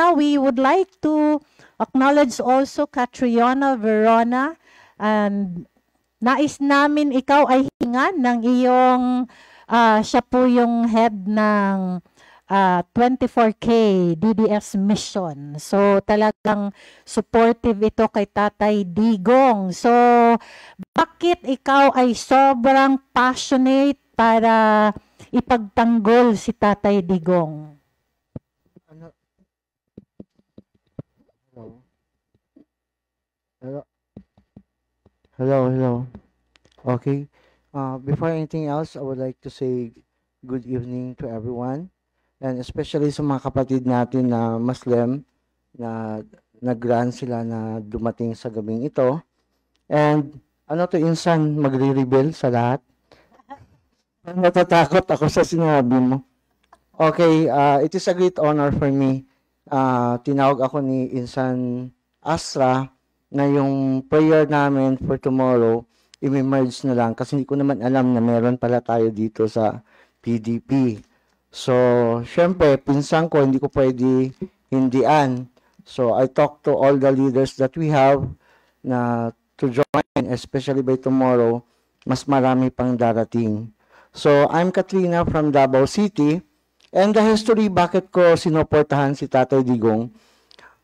now we would like to acknowledge also Catriona Verona, and nais namin ikaw ay hingan ng iyong, siya po yung head ng 24K DDS mission. So talagang supportive ito kay Tatay Digong. So bakit ikaw ay sobrang passionate para ipagtanggol si Tatay Digong? Hello. Okay. Before anything else, I would like to say good evening to everyone, and especially sa mga kapatid natin na Muslim na nag-grant sila na dumating sa gabing ito. And insan magre-reveal sa lahat. Natatakot ako sa sinabi mo. Okay, it is a great honor for me. Tinawag ako ni Insan Astra na yung prayer namin for tomorrow, i-merge na lang kasi hindi ko naman alam na meron pala tayo dito sa PDP. So, syempre, pinsan ko, hindi ko pwede hindian. So, I talked to all the leaders that we have na to join, especially by tomorrow, mas marami pang darating. So, I'm Katrina from Davao City, and the history, bakit ko sinuportahan si Tatay Digong?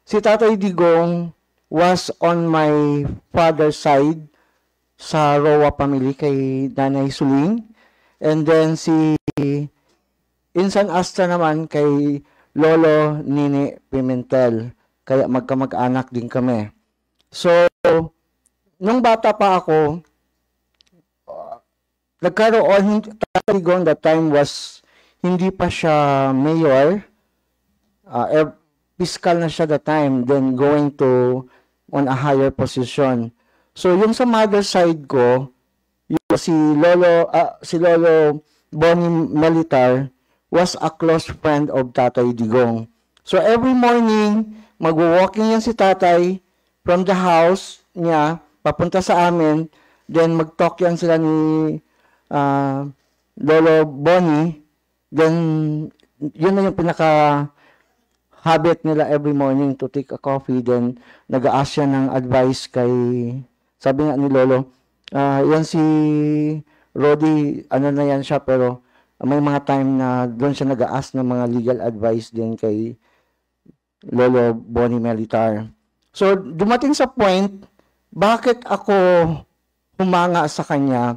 Si Tatay Digong was on my father's side sa Roa family kay Nanay Suling, and then si Insan Astra naman kay Lolo Nini Pimentel, kaya magkamag-anak din kami. So, nung bata pa ako, nagkaroon, Tatay Digong that time was, hindi pa siya mayor, fiscal na siya that time, then going to on a higher position. So, yung sa mother side ko, yung si Lolo Bonnie Militar was a close friend of Tatay Digong. So, every morning, mag-walking yan si Tatay from the house niya, papunta sa amin, then mag-talk yan sila ni Lolo Bonnie, then yun na yung pinaka-habit nila every morning to take a coffee, then nag-a-ask siya ng advice kay, sabi nga ni Lolo, yan si Rodi, na yan siya, pero may mga time na doon siya nag-a-ask ng mga legal advice din kay Lolo Bonnie Militar. So, dumating sa point, bakit ako humanga sa kanya?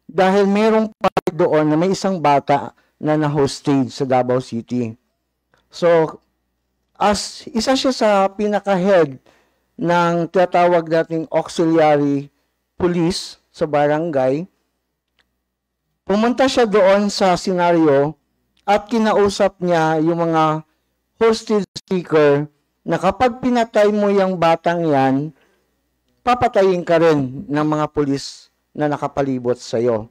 Dahil merong part doon na may isang bata na na-hostage sa Davao City. So, as isa siya sa pinaka-head ng tinatawag nating auxiliary police sa barangay, pumunta siya doon sa senaryo at kinausap niya yung mga hostage seeker na kapag pinatay mo yung batang yan, papatayin ka rin ng mga pulis na nakapalibot sa'yo.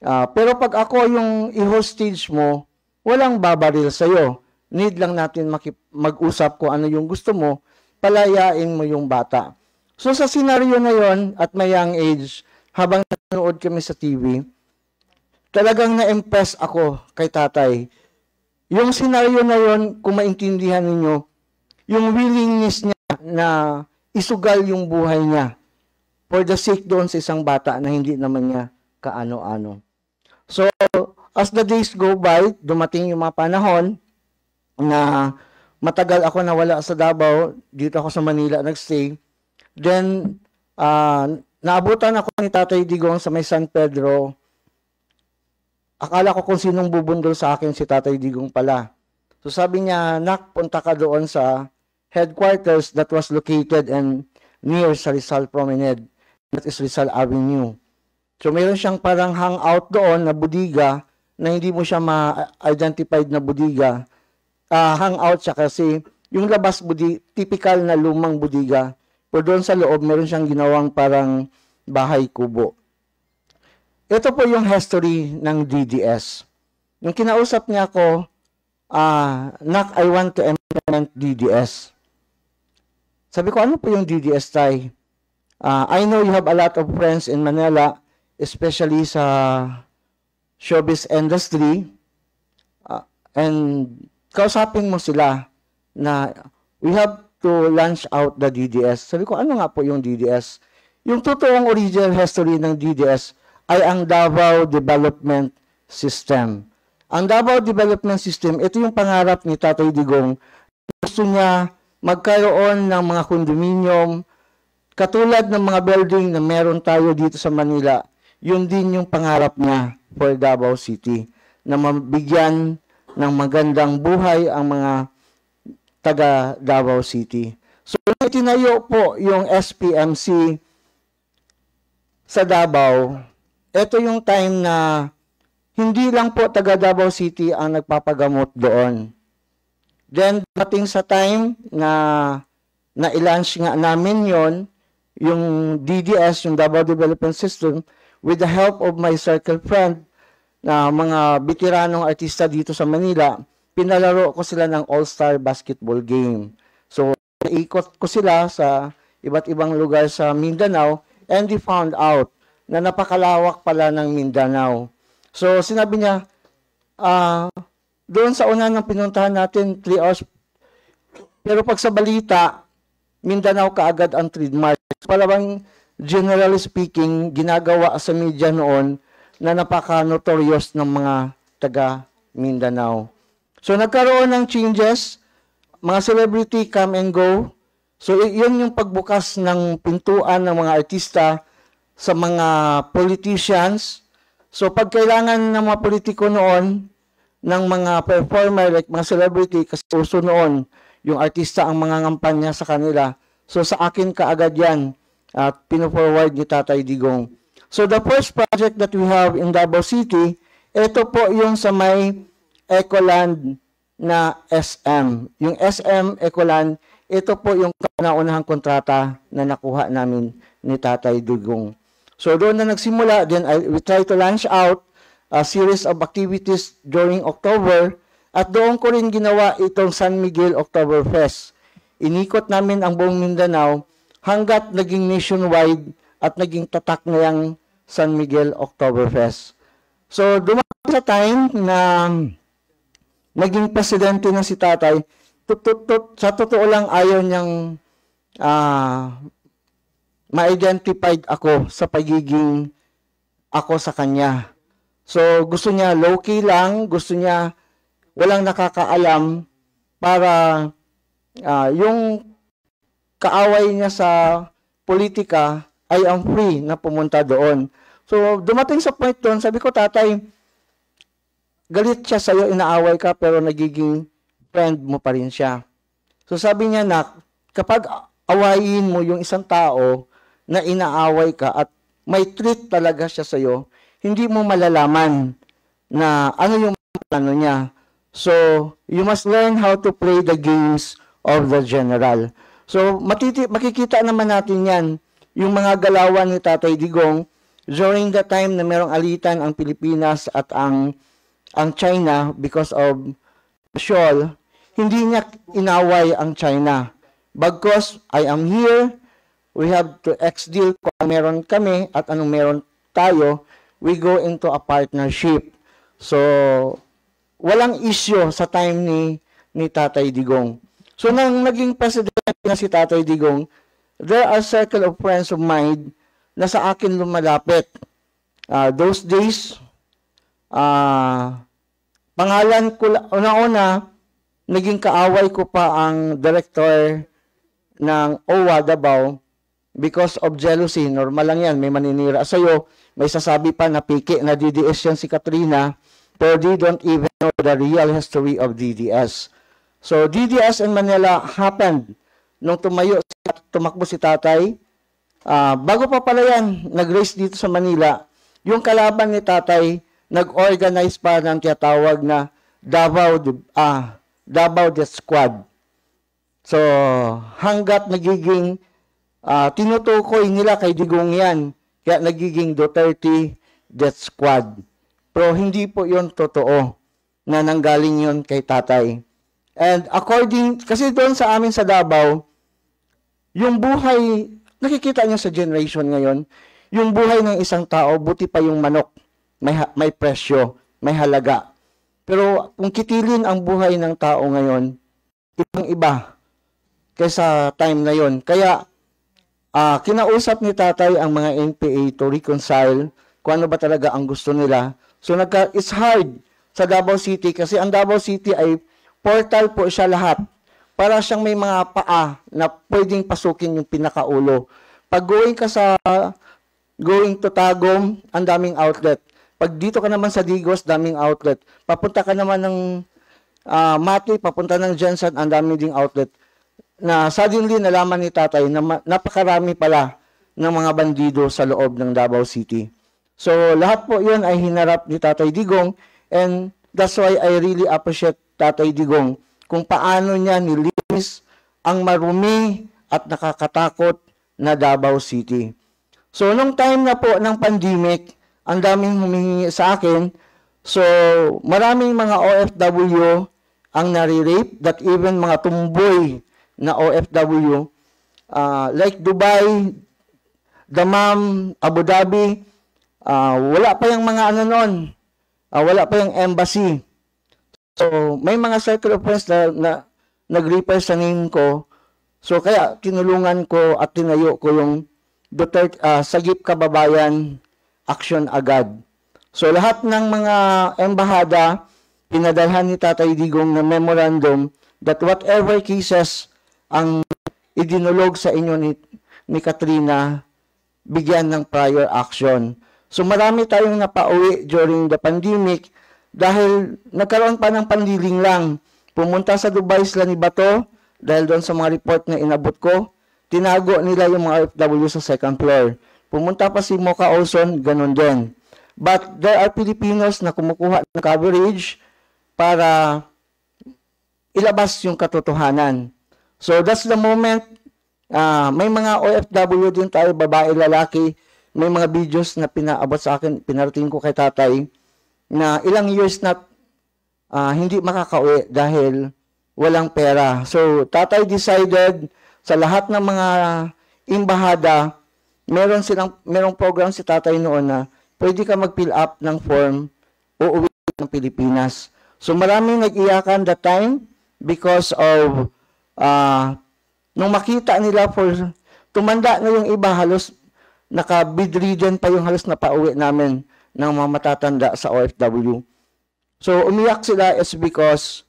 Pero pag ako yung i-hostage mo, walang babaril sa'yo. Need lang natin mag-usap kung ano yung gusto mo, palayain mo yung bata. So sa senaryo na yon at my young age, habang nanonood kami sa TV, talagang na-impress ako kay Tatay. Yung senaryo na yon, kung maintindihan ninyo, yung willingness niya na isugal yung buhay niya for the sake doon sa isang bata na hindi naman niya kaano-ano. So, as the days go by, dumating yung mga panahon na matagal ako nawala sa Davao, dito ako sa Manila nagstay. Then, naabutan ako ni Tatay Digong sa may San Pedro. Akala ko kung sinong bubundol sa akin, si Tatay Digong pala. So sabi niya, Nak, punta ka doon sa headquarters that was located and near sa Rizal Promenade. That is Rizal Avenue. So mayroon siyang parang hangout doon na budiga na hindi mo siya ma-identified na budiga. Hangout siya kasi yung labas typical na lumang budiga. Pero doon sa loob, meron siyang ginawang parang bahay kubo. Ito po yung history ng DDS. Yung kinausap niya ako, Nak, I want to implement DDS. Sabi ko, ano po yung DDS, Tay? I know you have a lot of friends in Manila, especially sa showbiz industry, and kausapin mo sila. na we have to launch out the DDS. Sabi ko, ano nga po yung DDS? Yung totoong original history ng DDS ay ang Davao Development System. Ang Davao Development System, ito yung pangarap ni Tatay Digong. Gusto niya magkaroon ng mga condominium, katulad ng mga building na meron tayo dito sa Manila. Yun din yung pangarap niya for Davao City, na mabigyan ng magandang buhay ang mga taga Davao City. So, itinayo po yung SPMC sa Davao. Ito yung time na hindi lang po taga Davao City ang nagpapagamot doon. Then, dating sa time na na-launch nga namin yon, yung DDS, yung Davao Development System, with the help of my circle friend, na mga bitiranong artista dito sa Manila, pinalaro ko sila ng all-star basketball game. So, ikot ko sila sa iba't ibang lugar sa Mindanao, and they found out na napakalawak pala ng Mindanao. So, sinabi niya, doon sa una ng pinuntahan natin, 3 hours, pero pag sa balita, Mindanao kaagad ang trademark. Palabang, generally speaking, ginagawa sa media noon na napaka-notorious ng mga taga Mindanao. So, nagkaroon ng changes, mga celebrity come and go. So, yun yung pagbukas ng pintuan ng mga artista sa mga politicians. So, pag kailangan ng mga politiko noon, ng mga performer, like mga celebrity, kasi uso noon, yung artista ang mga ngampanya sa kanila. So, sa akin kaagad yan, at pino-forward ni Tatay Digong. So, the first project that we have in Davao City, ito po yung sa may Ecoland na SM. Yung SM Ecoland, ito po yung kauna-unahang kontrata na nakuha namin ni Tatay Digong. So, doon na nagsimula, then we try to launch out a series of activities during October, at doon ko rin ginawa itong San Miguel Oktoberfest. Inikot namin ang buong Mindanao hanggat naging nationwide at naging tatak na yung San Miguel Oktoberfest. So, dumating sa time na naging presidente na si Tatay, sa totoo lang ayaw niyang ma-identified ako sa pagiging ako sa kanya. So, gusto niya low-key lang, gusto niya walang nakakaalam para yung kaaway niya sa politika ay ang free na pumunta doon. So, dumating sa point doon, sabi ko, Tatay, galit siya sa'yo, inaaway ka, pero nagiging friend mo pa rin siya. So, sabi niya, Nak, kapag awayin mo yung isang tao na inaaway ka at may treat talaga siya sa'yo, hindi mo malalaman na ano yung plano niya. So, you must learn how to play the games of the general. So, makikita naman natin yan, yung mga galawan ni Tatay Digong during the time na merong alitan ang Pilipinas at ang China because of Scholl, hindi niya inaway ang China. Bagkus, I am here, we have to ex-deal kung ano meron kami at anong meron tayo, we go into a partnership. So, walang issue sa time ni Tatay Digong. So, nang naging president na si Tatay Digong, there are circle of friends of mine na sa akin lumalapit. Those days, pangalan ko, una-una, naging kaaway ko pa ang director ng OWA Davao because of jealousy. Normal lang yan, may maninira sa'yo, may sasabi pa na piki na DDS yan si Katrina, pero they don't even know the real history of DDS. So, DDS in Manila happened nung tumakbo si Tatay. Bago pa pala yan, nag-race dito sa Manila, yung kalaban ni Tatay, nag-organize pa ng tinatawag na Davao Death Squad. So, hanggat nagiging tinutukoy nila kay Digong yan, kaya nagiging Duterte Death Squad. Pero hindi po yon totoo na nanggaling yon kay Tatay. And kasi doon sa amin sa Davao, yung buhay, nakikita nyo sa generation ngayon, yung buhay ng isang tao, buti pa yung manok, may presyo, may halaga. Pero kung kitilin ang buhay ng tao ngayon, ibang-iba kaysa time na yon. Kaya, kinausap ni tatay ang mga NPA to reconcile kung ano ba talaga ang gusto nila. So, it's hard sa Davao City kasi ang Davao City ay portal po siya lahat. Para siyang may mga paa na pwedeng pasukin yung pinakaulo. Pag going to Tagum, ang daming outlet. Pag dito ka naman sa Digos, daming outlet. Papunta ka naman ng Mati, papunta ng Jensen, ang daming ding outlet. Na suddenly nalaman ni tatay na napakarami pala ng mga bandido sa loob ng Davao City. So lahat po yun ay hinarap ni Tatay Digong, and that's why I really appreciate Tatay Digong kung paano niya nilinis ang marumi at nakakatakot na Davao City. So, nung time na po ng pandemic, ang daming humihingi sa akin. So, maraming mga OFW ang nare-rape, that even mga tumboy na OFW, like Dubai, Dammam, Abu Dhabi, wala pa yung mga ano nun, wala pa yung embassy. So, may mga circle of friends na nag-refer sa name ko. So, kaya tinulungan ko at tinayo ko yung Duterte, Sagip Kababayan Action Agad. So, lahat ng mga embahada, pinadalhan ni Tatay Digong na memorandum that whatever cases ang idinulog sa inyo ni Katrina, bigyan ng prior action. So, marami tayong napauwi during the pandemic dahil nagkaroon pa ng panliling lang. Pumunta sa Dubai sila ni Bato dahil doon sa mga report na inabot ko, tinago nila yung mga OFW sa second floor. Pumunta pa si Mocha Olson, ganun din. But there are Filipinos na kumukuha ng coverage para ilabas yung katotohanan. So that's the moment, may mga OFW din tayo, babae, lalaki, may mga videos na pinaabot sa akin, pinarating ko kay tatay, na ilang years na hindi makakauwi dahil walang pera. So, tatay decided sa lahat ng mga imbahada, merong program si tatay noon na pwede ka mag-fill up ng form, uuwi ng Pilipinas. So, maraming nag-iyakan that time because of, nung makita nila tumanda na yung iba, halos naka-bedridden pa yung halos na pauwi namin ng mga matatanda sa OFW. So, umiyak sila is because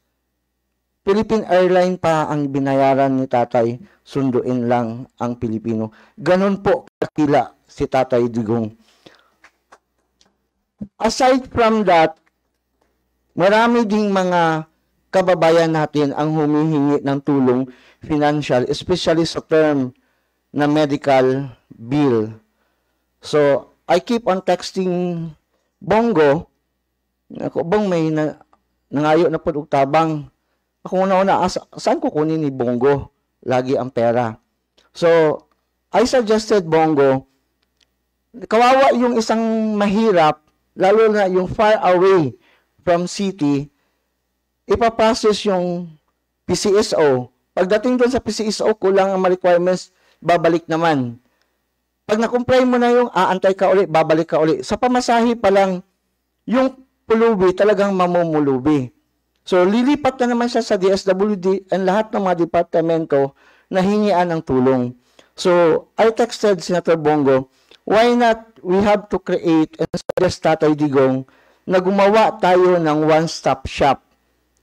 Philippine Airline pa ang binayaran ni tatay, sunduin lang ang Pilipino. Ganun po kakila si Tatay Digong. Aside from that, marami ding mga kababayan natin ang humihingi ng tulong financial, especially sa term na medical bill. So, I keep on texting Bongo. Ako, Bong, may nangayo na po tabang. Ako una-una, saan ko kunin ni Bongo? Lagi ang pera. So, I suggested Bongo, kawawa yung isang mahirap, lalo na yung far away from city, ipaprocess yung PCSO. Pagdating doon sa PCSO, kulang ang requirements, babalik naman. Pag na-comply mo na yung aantay ka uli, babalik ka uli. Sa pamasahe pa lang, yung pulubi talagang mamumulubi. So, lilipat na naman siya sa DSWD and lahat ng mga departamento na hingian ng tulong. So, I texted Senator Bongo, why not we have to create and suggest Tatay Digong na gumawa tayo ng one-stop shop.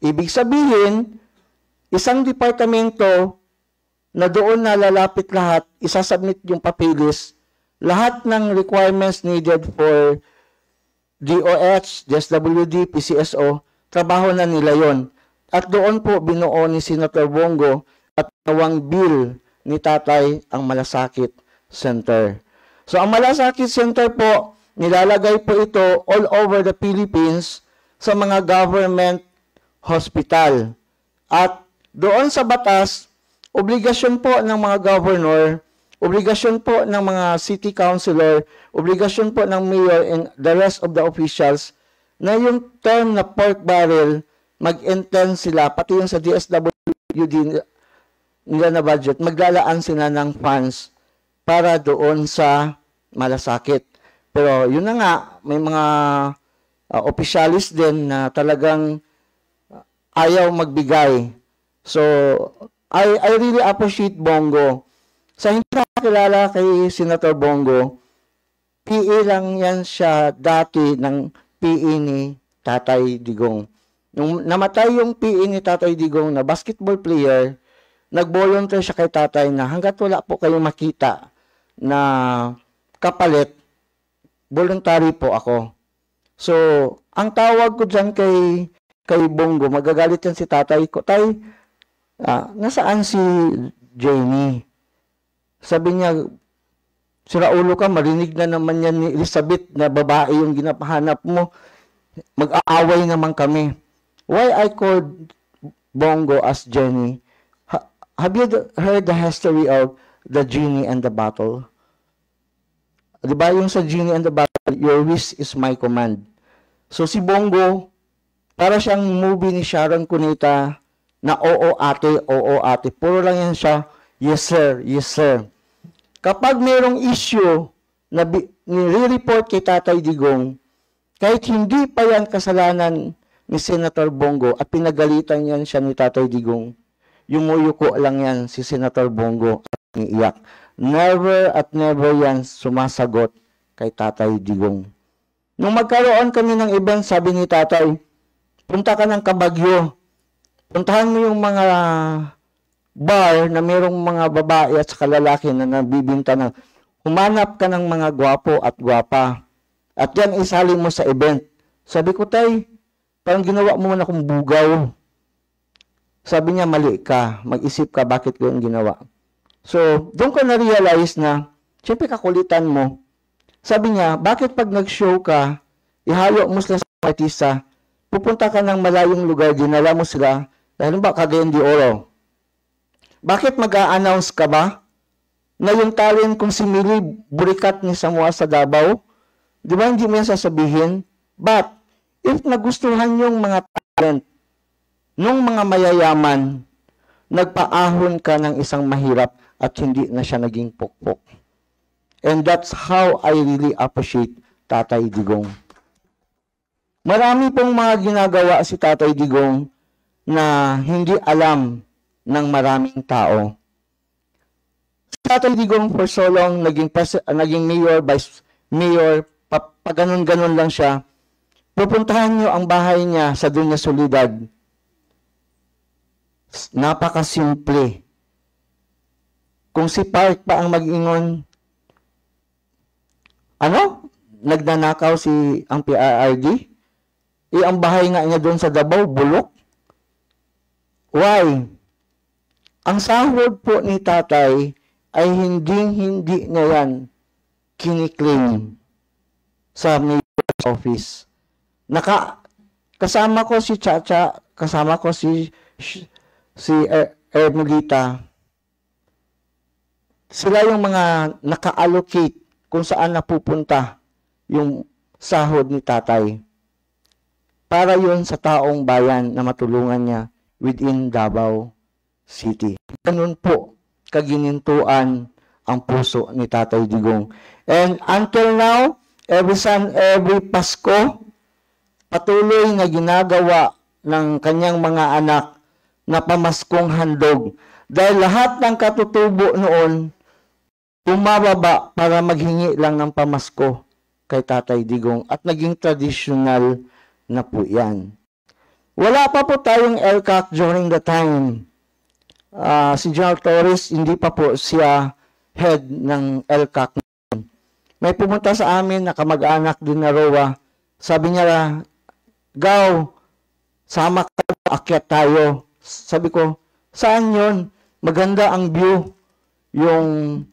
Ibig sabihin, isang departamento na doon na lalapit lahat, isasubmit yung papilis, lahat ng requirements needed for DOH, DSWD, PCSO, trabaho na nila yon. At doon po binuo ni Senator Bongo at nawang bill ni tatay ang Malasakit Center. So ang Malasakit Center po, nilalagay po ito all over the Philippines sa mga government hospital. At doon sa batas, obligasyon po ng mga governor, obligasyon po ng mga city councilor, obligasyon po ng mayor and the rest of the officials na yung term na pork barrel, mag-intend sila, pati yung sa DSWD nila na budget, maglalaan sila ng funds para doon sa Malasakit. Pero yun na nga, may mga officialis din na talagang ayaw magbigay. So, I really appreciate Bongo. Sa hindi nakakilala kay Senator Bongo, PE lang yan siya dati ng PE ni Tatay Digong. Nung namatay yung PE ni Tatay Digong na basketball player, nag-volunteer siya kay tatay na hanggat wala po kayong makita na kapalit, voluntary po ako. So, ang tawag ko dyan kay Bongo, magagalit yan si tatay ko, tay, nasaan si Jamie? Sabi niya, sira ulo ka, marinig na naman yan ni Elizabeth na babae yung ginapahanap mo. Mag-aaway naman kami. Why I called Bongo as Jenny? Have you heard the history of the genie and the bottle? Diba yung sa genie and the bottle, your wish is my command. So si Bongo, para siyang movie ni Sharon Cuneta na oo ate. Puro lang yan siya, yes sir, yes sir. Kapag mayroong issue na nire-report kay Tatay Digong, kahit hindi pa yan kasalanan ni Senator Bongo at pinagalitan yan siya ni Tatay Digong, yumuyuko lang yan si Senator Bongo at iiyak. Never at never yan sumasagot kay Tatay Digong. Nung magkaroon kami ng event, sabi ni Tatay, punta ka ng Kabagyo. Puntahan mo yung mga bar na mayroong mga babae at saka lalaki na nabibinta ng humanap ka ng mga gwapo at gwapa. At yan isali mo sa event. Sabi ko, tay, parang ginawa mo man akong bugaw. Sabi niya, mali ka. Mag-isip ka bakit ko yung ginawa. So, doon ko na-realize na, siyempre kakulitan mo. Sabi niya, bakit pag nag-show ka, ihalo mo sila sa artista, pupunta ka ng malayong lugar, dinala mo sila, dahil ba, Cagayan de Oro. Bakit mag-a-announce ka ba na yung talent kung si Millie Burikat ni Samoa sa Davao? Di ba hindi mo yan sasabihin? But, if nagustuhan yung mga talent, nung mga mayayaman, nagpaahon ka ng isang mahirap at hindi na siya naging pokpok. And that's how I really appreciate Tatay Digong. Marami pong mga ginagawa si Tatay Digong na hindi alam ng maraming tao. Si Tatay Digong for so long, naging mayor, vice mayor, paganon-ganon lang siya. Pupuntahan niyo ang bahay niya sa Dunya Soledad. Napakasimple. Kung si Park pa ang mag-ingon, nagnanakaw ang PRRD, ang bahay nga niya doon sa Davao, bulok. Why? Ang sahod po ni tatay ay hindi na yan kiniklaim sa mayor's office. Kasama ko si Chacha, kasama ko si Ermelita. Sila yung mga naka-allocate kung saan napupunta yung sahod ni tatay. Para yun sa taong bayan na matulungan niya within Davao City. Ganun po kaginintuan ang puso ni Tatay Digong. And until now, every Pasko, patuloy na ginagawa ng kanyang mga anak na pamaskong handog. Dahil lahat ng katutubo noon, umababa para maghingi lang ng pamasko kay Tatay Digong at naging traditional na po yan. Wala pa po tayong LCAC during the time. Si General Torres, hindi pa po siya head ng LCAC. May pumunta sa amin na kamag-anak din na Roa. Sabi niya, Gaw, sama ka, akyat tayo. Sabi ko, saan yun? Maganda ang view. Yung,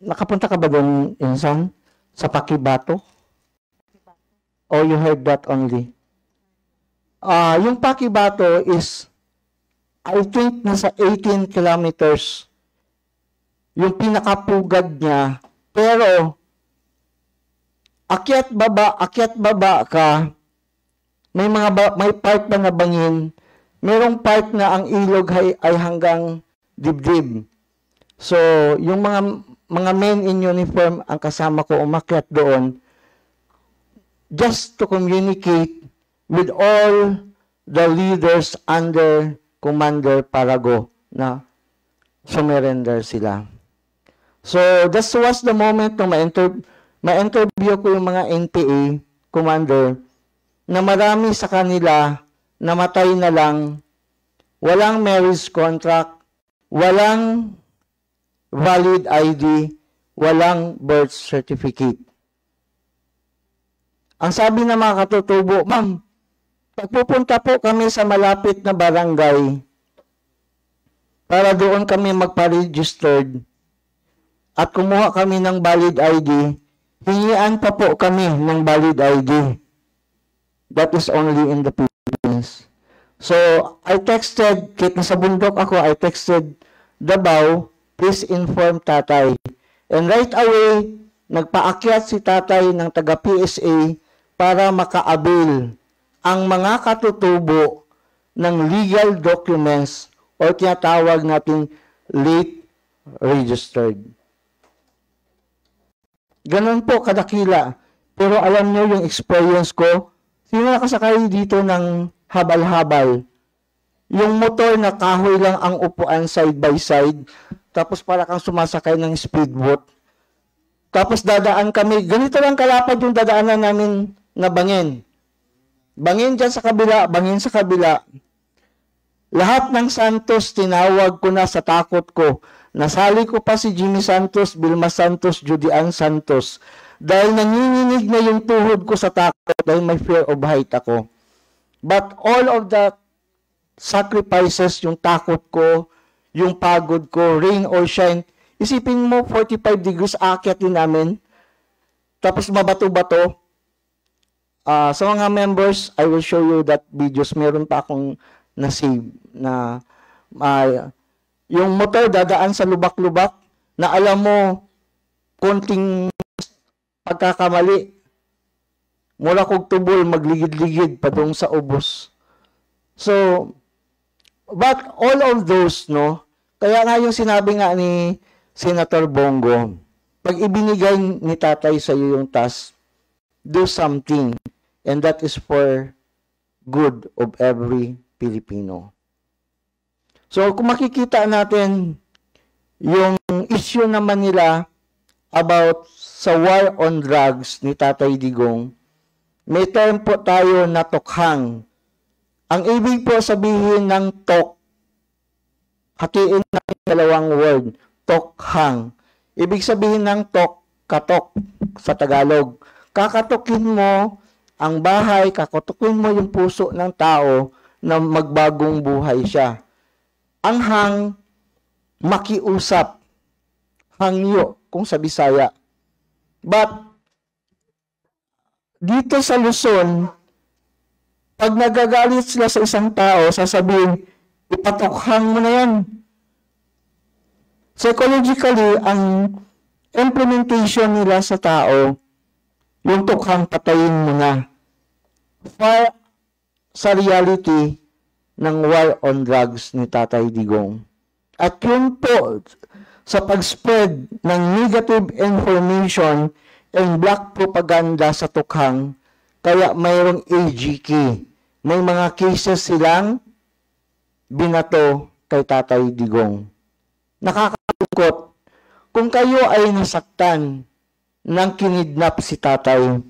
nakapunta ka ba doon, Insan? Sa Pakibato? Or you heard that only? Yung Pakibato is, I think, nasa 18 kilometers. Yung pinakapugad niya. Pero, akyat baba ka, may part na nabangin, merong part na ang ilog ay hanggang dibdib. So, yung mga men in uniform ang kasama ko umakyat doon just to communicate with all the leaders under Commander Parago na surrender sila. So, that was the moment na ma-interview ko yung mga NPA commander na marami sa kanila namatay na lang, walang marriage contract, walang valid ID, walang birth certificate. Ang sabi ng mga katutubo, ma'am, pagpupunta po kami sa malapit na barangay para doon kami magpa-registered at kumuha kami ng valid ID, hingian pa po kami ng valid ID. That is only in the Philippines. So, I texted, kahit nasa bundok ako, I texted Davao, please inform tatay. And right away, nagpaakyat si tatay ng taga-PSA para makaabil ang mga katutubo ng legal documents o tinatawag natin late registered. Ganun po kadakila. Pero alam nyo yung experience ko, sino nakasakay dito ng habal-habal? Yung motor na kahoy lang ang upuan side by side, tapos para kang sumasakay ng speedboat. Tapos dadaan kami, ganito lang kalapad yung dadaanan namin na bangin. Bangin dyan sa kabila, bangin sa kabila. Lahat ng Santos, tinawag ko na sa takot ko. Nasali ko pa si Jimmy Santos, Vilma Santos, Judy Ann Santos. Dahil nanginginig na yung tuhod ko sa takot dahil may fear of height ako. But all of the sacrifices, yung takot ko, yung pagod ko, rain or shine, isipin mo 45 degrees aakyat din namin. Tapos mabato-bato. Sa mga members, I will show you that videos. Meron pa akong na-save na yung motor dadaan sa lubak-lubak na alam mo konting pagkakamali mula kog tubol magligid-ligid padung sa ubos. So, but all of those, no, kaya nga yung sinabi nga ni Senator Bongo, pag ibinigay ni tatay sa iyo yung task, do something, and that is for good of every Filipino. So, kung makikita natin yung issue naman nila about sa war on drugs ni Tatay Digong, may term po tayo na tokhang. Ang ibig po sabihin ng tok, hatiin natin dalawang word, tokhang. Ibig sabihin ng tok, katok sa Tagalog. Kakatokin mo ang bahay, kakatokin mo yung puso ng tao na magbagong buhay siya. Ang hang, makiusap. Hangyo, kung sa Bisaya. But, dito sa Luzon, pag nagagalit sila sa isang tao, sasabihin, ipatokhang mo na yan. Psychologically, ang implementation nila sa tao, yung tukhang patayin mo na. Far sa reality ng war on drugs ni Tatay Digong. At yun po, sa pag-spread ng negative information and black propaganda sa tukhang, kaya mayroong AGK. May mga cases silang binato kay Tatay Digong. Nakakalungkot. Kung kayo ay nasaktan ng kinidnap si tatay,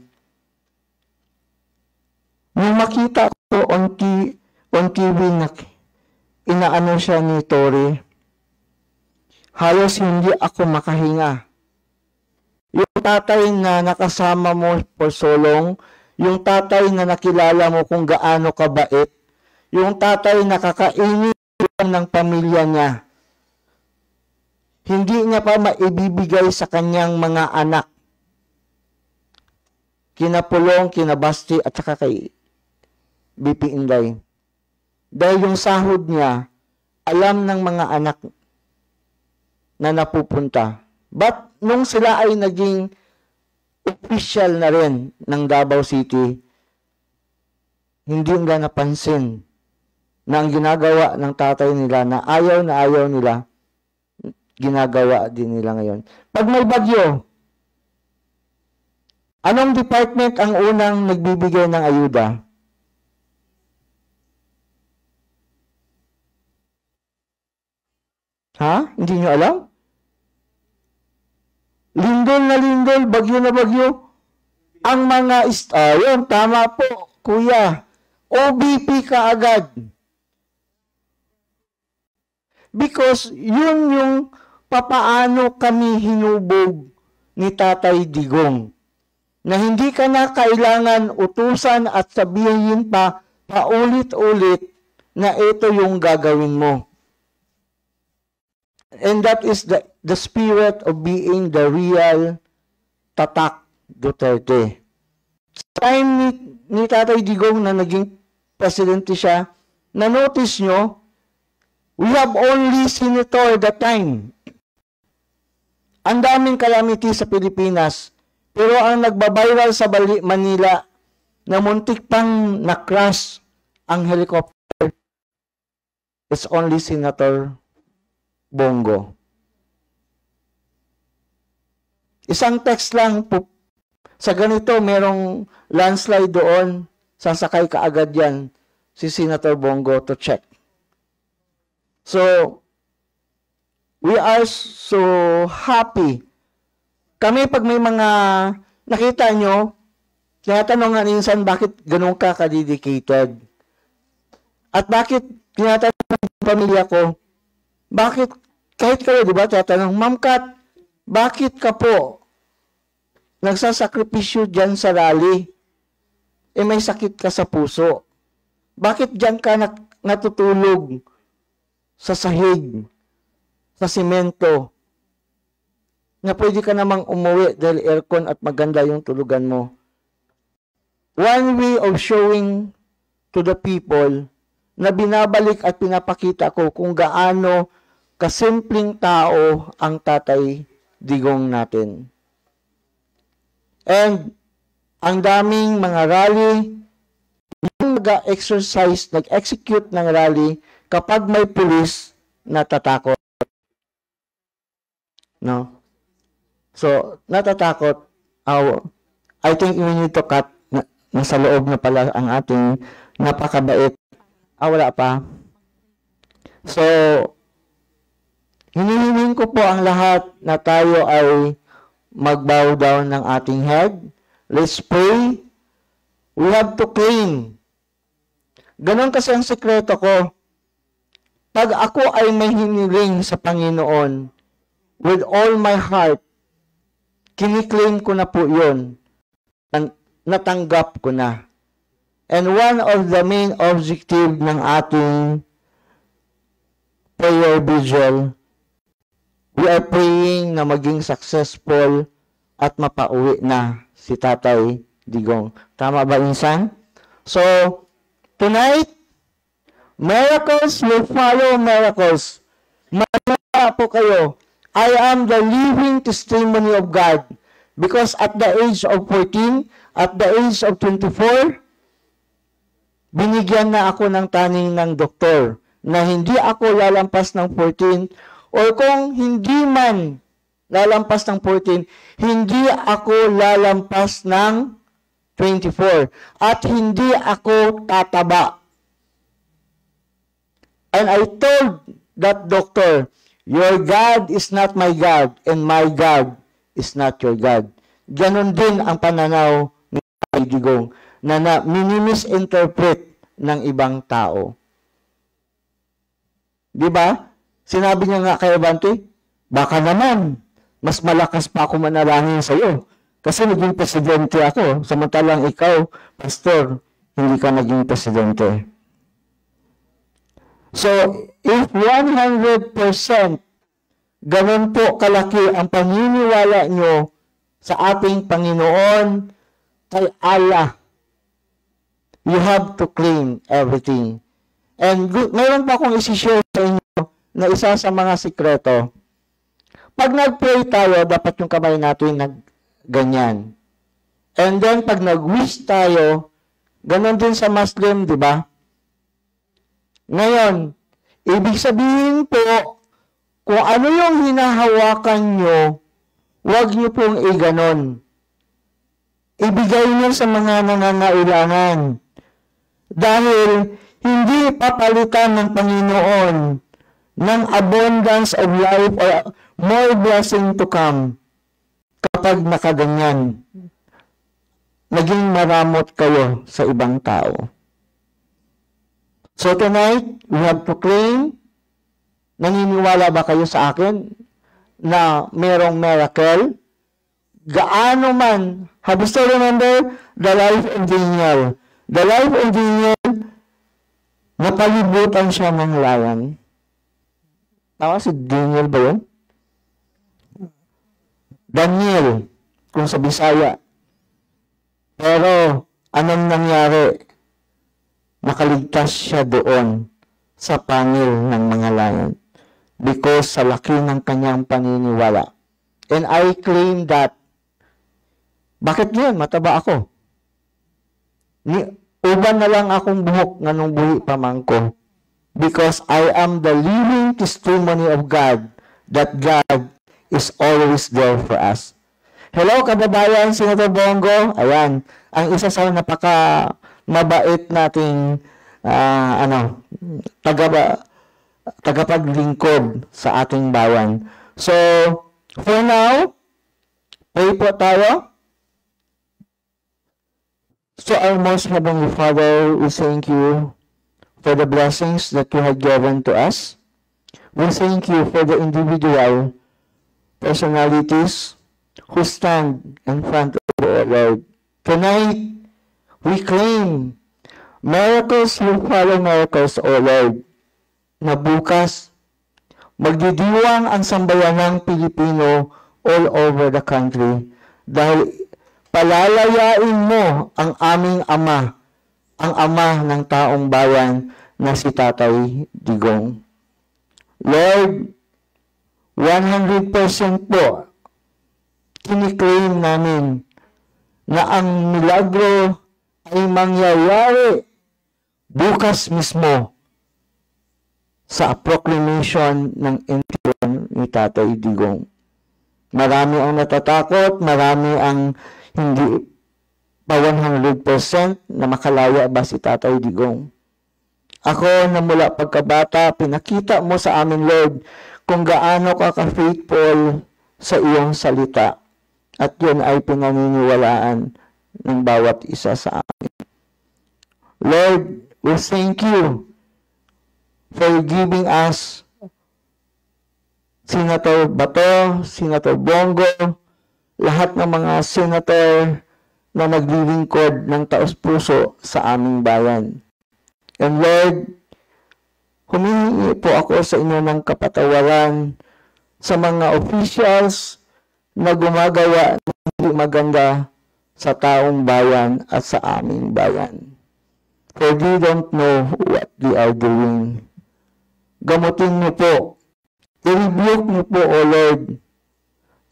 nung makita ko on TV na inaano siya ni Tory, halos hindi ako makahinga. Yung tatay na nakasama mo for so long, yung tatay na nakilala mo kung gaano kabait, yung tatay na kakainin ng pamilya niya, hindi niya pa maibibigay sa kanyang mga anak. Kina Pulong, kina Basti, at saka kay BP Inday. Dahil yung sahod niya, alam ng mga anak na napupunta. But nung sila ay naging official na rin ng Davao City, hindi nila napansin na ang ginagawa ng tatay nila na ayaw nila, ginagawa din nila ngayon. Pag may bagyo, anong department ang unang nagbibigay ng ayuda? Ha? Hindi nyo alam? Lindol na lindol, bagyo na bagyo. Ang mga yun, tama po, kuya. OBP ka agad. Because yun yung papaano kami hinubog ni Tatay Digong. Na hindi ka na kailangan utusan at sabihin pa paulit-ulit na ito yung gagawin mo. And that is the spirit of being the real Tatak Duterte. Sa time ni Tatay Digong na naging presidente siya, na-notice nyo, we have only senator that time. Ang daming calamity sa Pilipinas, pero ang nagbabiral sa Manila na muntik pang na-crash ang helicopter, it's only Senator Bongo. Isang text lang po, sa ganito merong landslide doon, sasakay ka agad yan si Senator Bongo to check. So, we are so happy. Kami pag may mga nakita nyo, tinatanong nga minsan bakit ganun ka ka-dedicated? At bakit tinatanong ng pamilya ko, bakit kahit kayo, di ba, tinatanong, Ma'am Kat, bakit ka po nagsasakripisyo dyan sa rally? Eh may sakit ka sa puso. Bakit dyan ka natutulog sa sahig, sa simento, na pwede ka namang umuwi dahil aircon at maganda yung tulugan mo? One way of showing to the people na binabalik at pinapakita ko kung gaano kasimpleng tao ang Tatay Digong natin. And ang daming mga rally, yung nag-exercise, nag-execute ng rally, kapag may pulis, natatakot. No? So, natatakot. I think we need to cut. Nasa loob na pala ang ating napakabait. Wala pa. So, hinihiling ko po ang lahat na tayo ay mag-bow down ng ating head. Let's pray. We have to claim. Ganon kasi ang sekreto ko. Pag ako ay may hiniling sa Panginoon, with all my heart, kiniklaim ko na po yun. Natanggap ko na. And one of the main objective ng ating prayer vigil, we are praying na maging successful at mapauwi na si Tatay Digong. Tama ba, insan? So, tonight, miracles will follow miracles. Manala po kayo. I am the living testimony of God. Because at the age of 14, at the age of 24, binigyan na ako ng taning ng doktor na hindi ako lalampas ng 14, or kung hindi man lalampas ng 14, hindi ako lalampas ng 24. At hindi ako tataba. And I told that doctor, your God is not my God, and my God is not your God. Ganon din ang pananaw ni Tatay Digong na minimisinterpret ng ibang tao. Di ba? Sinabi niya nga kay Abante, baka naman, mas malakas pa ako manalangin sa iyo. Kasi naging presidente ako, samantalang ikaw, pastor, hindi ka naging presidente. So, if 100% ganun po kalaki ang paniniwala nyo sa ating Panginoon, kay Allah, you have to claim everything. And mayroon pa akong isi-share sa inyo na isa sa mga sikreto. Pag nag-pray tayo, dapat yung kamay natin ganyan. And then, pag nag-wish tayo, ganun din sa Muslim, di ba? Ngayon, ibig sabihin po, kung ano yung hinahawakan nyo, huwag nyo pong iganon. Ibigay nyo sa mga nangangailangan. Dahil hindi papalitan ng Panginoon ng abundance of life or more blessing to come kapag nakaganyan. Naging maramot kayo sa ibang tao. So tonight, we have to claim, naniniwala ba kayo sa akin na merong miracle? Gaano man, have you still remember the life of Daniel? The life of Daniel, napalibutan siya ng lion. Tama si Daniel ba yun? Daniel, kung sa Bisaya. Pero, anong nangyari? Nakaligtas siya doon sa pangil ng mga lion because sa laki ng kanyang paniniwala. And I claim that. Bakit yun? Mataba ako. Uban na lang akong buhok nga nung buhi pamangko. Because I am the living testimony of God that God is always there for us. Hello, kababayan, Senator Bongo. Ayan, ang isa sa napaka mabait nating tagapaglingkod sa ating bayan. So, for now, pray po tayo. So, our most heavenly Father, we thank you for the blessings that you have given to us. We thank you for the individual personalities who stand in front of the Lord. Tonight, we claim miracles will follow miracles, O Lord, na bukas magdidiwang ang sambayanang Pilipino all over the country dahil palalayain mo ang aming ama, ang ama ng taong bayan na si Tatay Digong. Lord, 100% po, kiniklaim namin na ang milagro ay mangyayari bukas mismo sa proclamation ng entry ni Tatay Digong. Marami ang natatakot, marami ang hindi pa 100% na makalaya ba si Tatay Digong. Ako na mula pagkabata, pinakita mo sa amin, Lord, kung gaano ka ka-faithful sa iyong salita. At yun ay pinaniniwalaan ng bawat isa sa amin. Lord, we thank you for giving us Senator Bato, Senator Bongo, lahat ng mga senator na naglilingkod ng taos-puso sa aming bayan. And Lord, humihingi po ako sa inyo ng kapatawaran sa mga officials na gumagawa ng hindi maganda sa taong bayan at sa aming bayan. For they don't know what they are doing. Gamutin niyo po. I-rebuke niyo po, O Lord.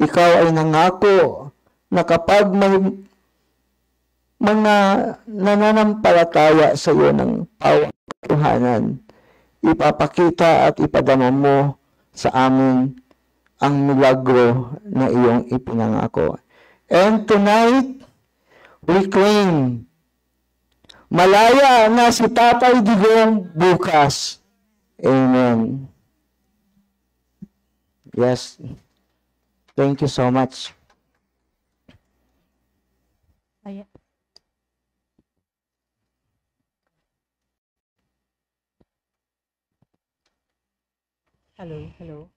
Ikaw ay nangako na kapag may mga nananampalataya sa iyo ng pawang katuhanan, ipapakita at ipadama mo sa amin ang milagro na iyong ipinangako. And tonight, we claim, malaya na si Tatay Digong bukas. Amen. Yes. Thank you so much. Hello, hello.